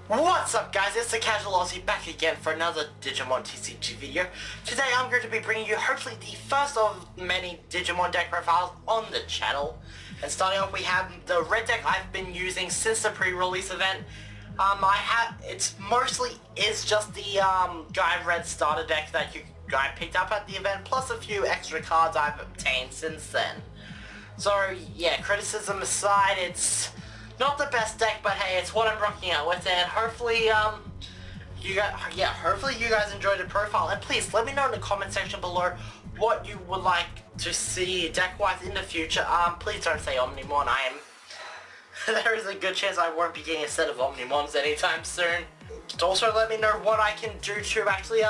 What's up guys, it's the Casual Aussie back again for another Digimon TCG video. Today I'm going to be bringing you hopefully the first of many Digimon deck profiles on the channel. And starting off we have the red deck I've been using since the pre-release event. It's mostly is just the Guy Red starter deck that I picked up at the event, plus a few extra cards I've obtained since then. So yeah, criticism aside, it's not the best deck, but hey, it's what I'm rocking out with, and hopefully, you guys enjoyed the profile, and please let me know in the comment section below what you would like to see deck-wise in the future. Please don't say Omnimon. There is a good chance I won't be getting a set of Omnimons anytime soon. Also, let me know what I can do to actually,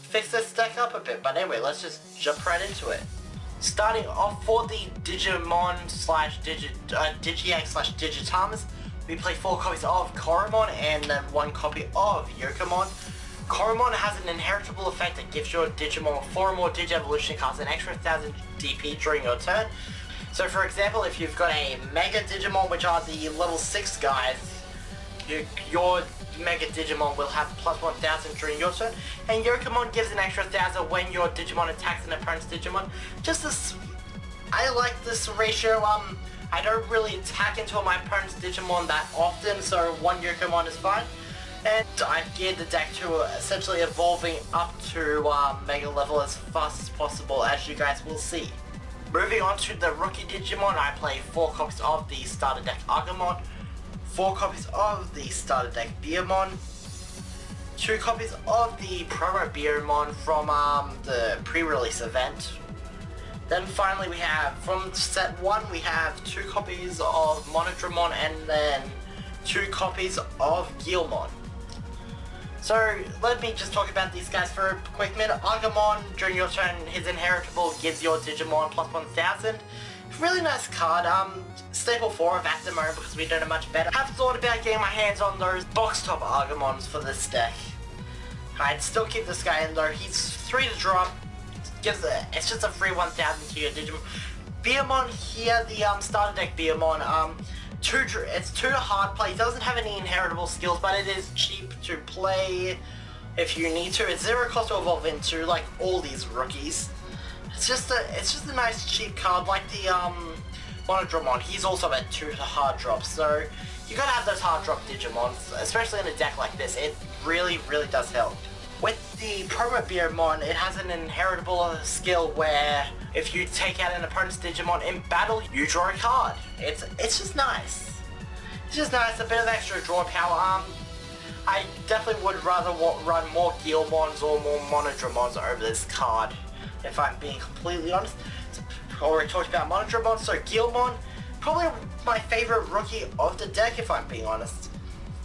fix this deck up a bit, but anyway, let's just jump right into it. Starting off for the Digimon slash Digiegg slash Digitamas, we play 4 copies of Koromon and then 1 copy of Yokomon. Koromon has an inheritable effect that gives your Digimon 4 or more Digievolution cards an extra 1000 DP during your turn. So for example, if you've got a Mega Digimon, which are the level 6 guys, your Mega Digimon will have plus 1000 during your turn, and Yokomon gives an extra 1000 when your Digimon attacks an opponent's Digimon. I like this ratio. I don't really attack into my opponent's Digimon that often, so 1 Yokomon is fine. And I've geared the deck to essentially evolving up to Mega level as fast as possible, as you guys will see. Moving on to the rookie Digimon, I play 4 copies of the starter deck Agumon, 4 copies of the starter deck Beermon, 2 copies of the promo Beermon from the pre-release event. Then finally we have, from set 1, we have 2 copies of Monodramon and then 2 copies of Guilmon. So let me just talk about these guys for a quick minute. Agumon, during your turn, his inheritable gives your Digimon plus 1000. Really nice card. Staple 4 of at the moment because we don't know much better. I've thought about getting my hands on those box top Agumons for this deck. I'd still keep this guy in though. He's 3 to drop. It's just a free 1000 to your Digimon. Beermon here, the starter deck Beermon. It's 2 to hard play. It doesn't have any inheritable skills, but it is cheap to play if you need to. It's 0 cost to evolve into, like all these rookies. It's just a nice cheap card, like the Monodramon. He's also at 2 to hard drop, so you gotta have those hard drop Digimons, especially in a deck like this. It really does help. With the promo Beermon, it has an inheritable skill where if you take out an opponent's Digimon in battle, you draw a card. It's just nice. It's just nice, a bit of extra draw power. I definitely would rather run more Guilmons or more Monodramons over this card, if I'm being completely honest. Already talked about Monodramon, so Guilmon, probably my favorite rookie of the deck, if I'm being honest.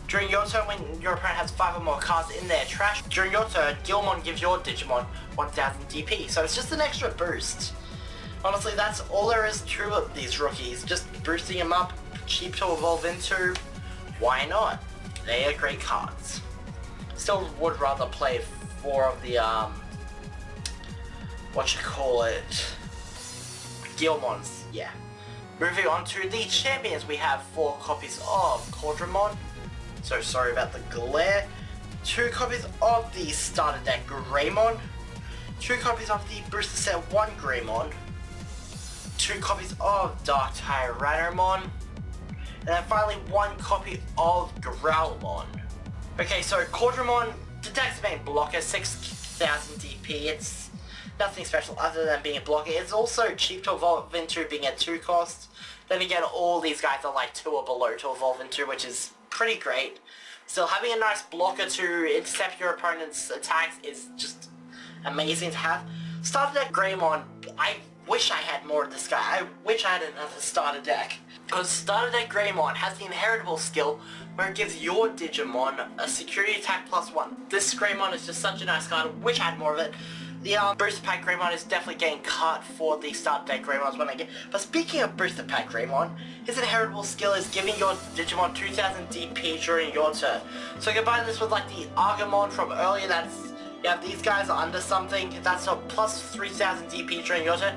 During your turn, when your opponent has 5 or more cards in their trash, during your turn, Guilmon gives your Digimon 1000 DP, so it's just an extra boost. Honestly, that's all there is to these rookies, just boosting them up, cheap to evolve into, why not? They are great cards. Still would rather play 4 of the, Guilmons, yeah. Moving on to the champions, we have 4 copies of Cordramon. So sorry about the glare. 2 copies of the starter deck Greymon. 2 copies of the Booster Set 1 Greymon. 2 copies of Dark Tyrannomon. And then finally 1 copy of Growlmon. Okay, so Cordramon, the deck's main blocker, 6000 DP. It's nothing special other than being a blocker. It's also cheap to evolve into, being at 2 cost. Then again, all these guys are like 2 or below to evolve into, which is pretty great. Still, having a nice blocker to intercept your opponent's attacks is just amazing to have. Starter deck Greymon, I wish I had more of this guy. I wish I had another starter deck. Because starter deck Greymon has the inheritable skill where it gives your Digimon a security attack plus 1. This Greymon is just such a nice card. I wish I had more of it. The Booster Pack Greymon is definitely getting cut for the starter deck Greymons when I get. But speaking of Booster Pack Greymon, his inheritable skill is giving your Digimon 2000 DP during your turn. So combine this with like the Agumon from earlier, these guys are under something, that's a plus 3000 DP during your turn.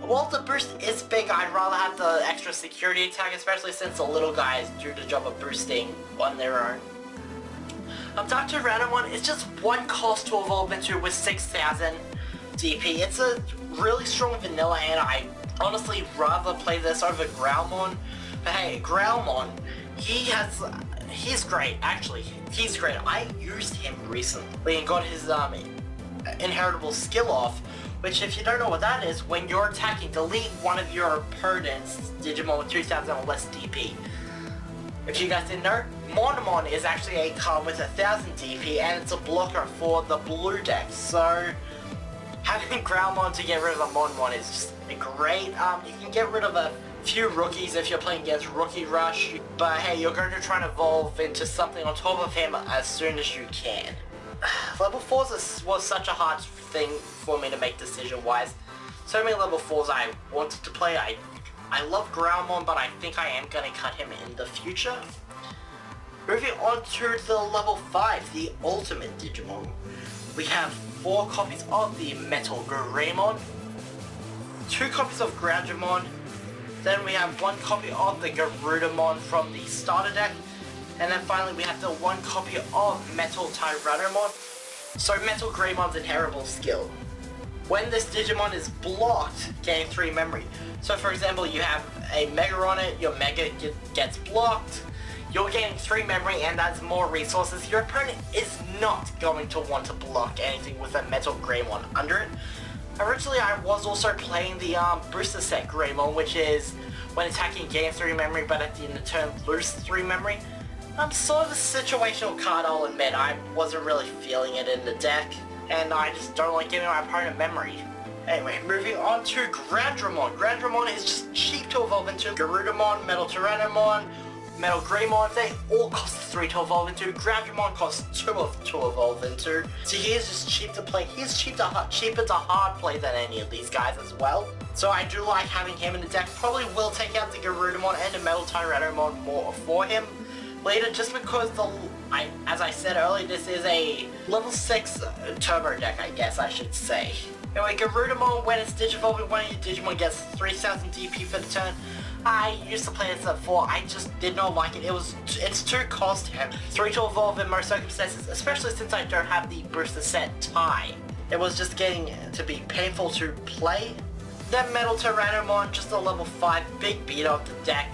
While the boost is big, I'd rather have the extra security attack, especially since the little guys do the job of boosting on their own. Dark Tyrannomon is just one cost to evolve into with 6,000 DP. It's a really strong vanilla and I honestly rather play this over Growlmon. But hey, Growlmon, he's great, actually. He's great. I used him recently and got his inheritable skill off, which if you don't know what that is, when you're attacking, delete one of your opponent's Digimon with 2,000 or less DP. If you guys didn't know, Monomon is actually a card with 1,000 DP and it's a blocker for the blue deck. So having Growlmon to get rid of a Monomon is just great. You can get rid of a few rookies if you're playing against Rookie Rush, but hey, you're going to try and evolve into something on top of him as soon as you can. Level 4s was such a hard thing for me to make decision-wise. So many level 4s I wanted to play. I love Growlmon, but I think I am going to cut him in the future. Moving on to the level 5, the Ultimate Digimon. We have 4 copies of the Metal Greymon, 2 copies of Groundramon, then we have 1 copy of the Garudamon from the starter deck, and then finally we have the 1 copy of Metal Tyrannomon. So Metal Greymon's inheritable skill. When this Digimon is blocked, gain 3 memory. So for example, you have a Mega on it, your Mega gets blocked, you're gaining 3 memory and that's more resources. Your opponent is not going to want to block anything with a Metal Greymon under it. Originally I was also playing the Booster Set Greymon, which is when attacking gain 3 memory but at the end of turn lose 3 memory. Sort of a situational card, I'll admit. I wasn't really feeling it in the deck, and I just don't like giving my opponent memory. Anyway, moving on to Groundramon. Groundramon is just cheap to evolve into. Garudamon, Metal Tyrannomon, Metal Greymon, they all cost 3 to evolve into. Groundramon costs 2 to evolve into. So he is just cheap to play. He's cheaper to hard play than any of these guys as well. So I do like having him in the deck. Probably will take out the Garudamon and the Metal Tyrannomon more for him later, just because as I said earlier, this is a level 6 turbo deck, I guess I should say. Anyway, Garudamon, when it's Digivolving, one of your Digimon gets 3,000 DP for the turn. I used to play this before, I just did not like it. It's too cost heavy. 3 to evolve in most circumstances, especially since I don't have the Booster Set tie. It was just getting to be painful to play. Then Metal Tyrannomon, just a level 5 big beat of the deck,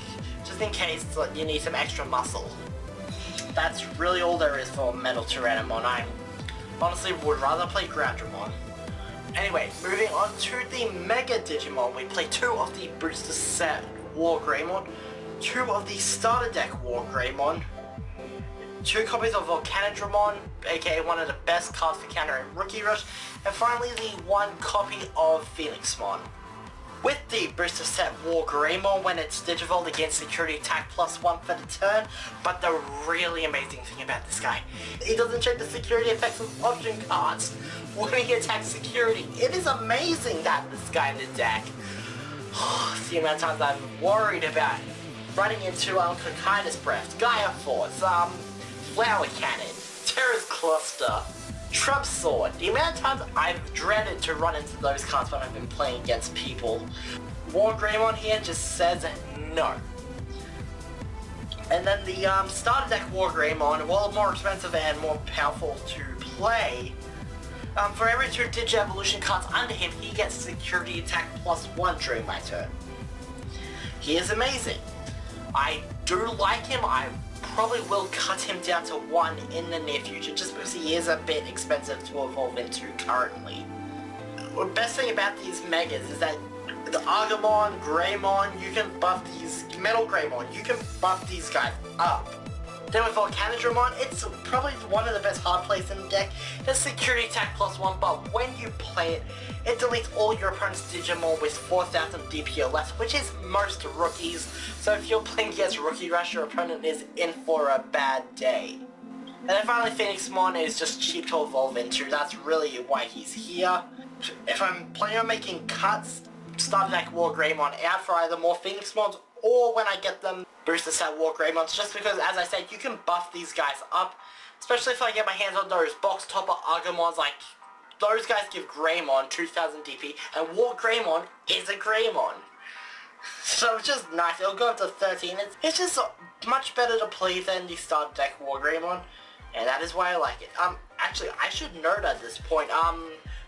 just in case you need some extra muscle. That's really all there is for Metal Tyrannomon. I honestly would rather play Groundramon. Anyway, moving on to the Mega Digimon, we play 2 of the Booster Set War Greymon, 2 of the Starter Deck War Greymon, 2 copies of Volcanodramon, aka one of the best cards for countering Rookie Rush, and finally the 1 copy of Phoenixmon. With the Booster Set War Greymon, when it's Digivolved, against Security Attack +1 for the turn, but the really amazing thing about this guy, he doesn't check the security effects of option cards when he attacks security. It is amazing that this guy in the deck. The amount of times I'm worried about running into Cocytus Breath, Gaia Force, Flower Cannon, Terra's Cluster, Trump Sword. The amount of times I've dreaded to run into those cards when I've been playing against people. War Greymon here just says no. And then the Starter Deck War Greymon, while more expensive and more powerful to play, for every 2 Digi-Evolution cards under him, he gets Security Attack +1 during my turn. He is amazing. I do like him. I probably will cut him down to 1 in the near future, just because he is a bit expensive to evolve into currently. The best thing about these Megas is that the Agumon, Greymon, you can buff these, Metal Greymon, you can buff these guys up. Then with Volcanodramon, it's probably one of the best hard plays in the deck. It's Security Attack +1, but when you play it, it deletes all your opponent's Digimon with 4,000 DP or less, which is most rookies. So if you're playing against Rookie Rush, your opponent is in for a bad day. And then finally, Phoenixmon is just cheap to evolve into. That's really why he's here. If I'm planning on making cuts, Starter Deck War Greymon out for either more Phoenixmons, or when I get them Booster Set War Greymons, just because, as I said, you can buff these guys up, especially if I get my hands on those Box Topper Agumons. Like, those guys give Greymon 2,000 DP, and War Greymon is a Greymon. So it's just nice. It'll go up to 13. It's just much better to play than the Starter Deck War Greymon. and that is why I like it. Actually, I should note at this point,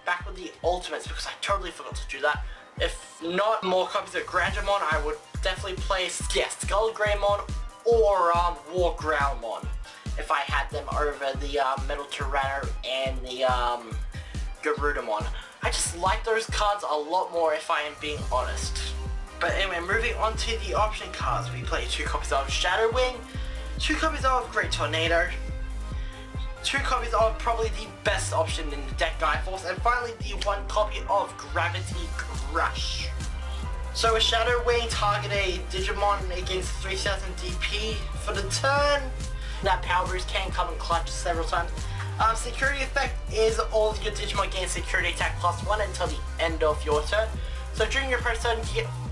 back with the Ultimates, because I totally forgot to do that. If not more copies of Grandramon, I would definitely play, Skull Greymon or War Growlmon if I had them over the Metal Tyranno and the Garudamon. I just like those cards a lot more, if I am being honest. But anyway, moving on to the option cards, we play 2 copies of Shadow Wing, 2 copies of Great Tornado, 2 copies of probably the best option in the deck, Guy Force, and finally the 1 copy of Gravity Crush. So a Shadow Wing target a Digimon against 3000 DP for the turn. That power boost can come in clutch several times. Security effect is all of your Digimon gain security attack +1 until the end of your turn. So during your first turn,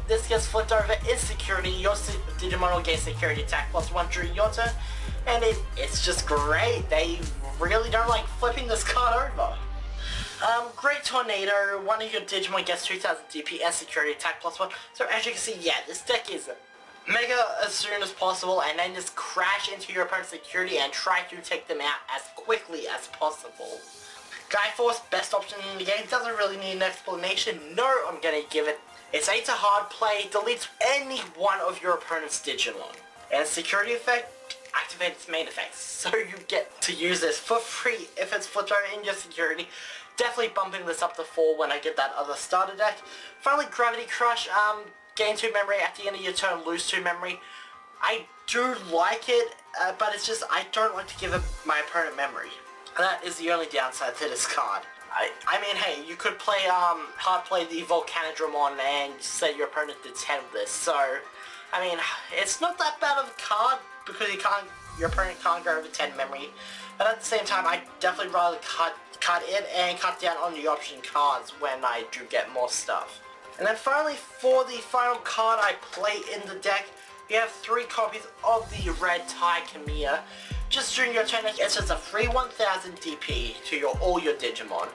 this gets flipped over in security. Your Digimon will gain security attack +1 during your turn. And it's just great. They really don't like flipping this card over. Great Tornado, one of your Digimon gets 2000 DP and security attack +1. So as you can see, yeah, this deck is mega as soon as possible, and then just crash into your opponent's security and try to take them out as quickly as possible. Guy Force, best option in the game, doesn't really need an explanation. No, I'm gonna give it. It's A to hard play, deletes any one of your opponent's Digimon. And security effect, activate its main effects. So you get to use this for free if it's flipped over in your security. Definitely bumping this up to 4 when I get that other starter deck. Finally, Gravity Crush, gain 2 memory at the end of your turn, lose 2 memory. I do like it, but it's just I don't like to give my opponent memory. That is the only downside to this card. I mean, hey, you could play, hard play the Volcanodramon and say your opponent did 10 of this, so, I mean, it's not that bad of a card, because your opponent can't go over 10 memory, but at the same time, I definitely rather cut it and cut down on the option cards when I do get more stuff. And then finally, for the final card I play in the deck, you have 3 copies of the Red Tai Kamiya. Just during your turn, it's just a free 1000 DP to all your Digimon.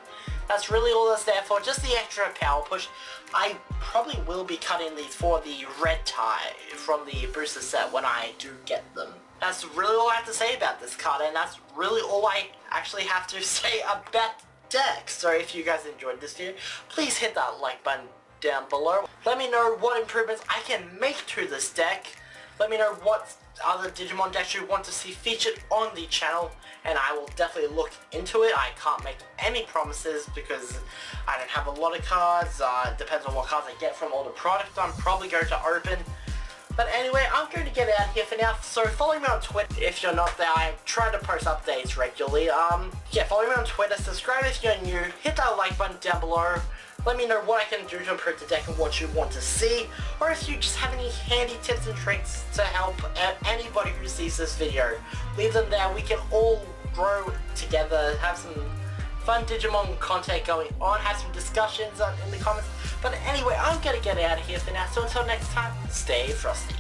That's really all that's there for, just the extra power push. I probably will be cutting these for the Red Tai from the booster set when I do get them. That's really all I have to say about this card, and that's really all I actually have to say about the deck. So if you guys enjoyed this video, please hit that like button down below. Let me know what improvements I can make to this deck. Let me know what other Digimon decks you want to see featured on the channel, and I will definitely look into it. I can't make any promises because I don't have a lot of cards. It depends on what cards I get from all the products I'm probably going to open. But anyway, I'm going to get out of here for now, so follow me on Twitter if you're not there. I try to post updates regularly. Yeah, follow me on Twitter, subscribe if you're new, hit that like button down below. Let me know what I can do to improve the deck and what you want to see, or if you just have any handy tips and tricks to help anybody who sees this video. Leave them there, we can all grow together, have some fun Digimon content going on, have some discussions in the comments. But anyway, I'm gonna get out of here for now, so until next time, stay frosty.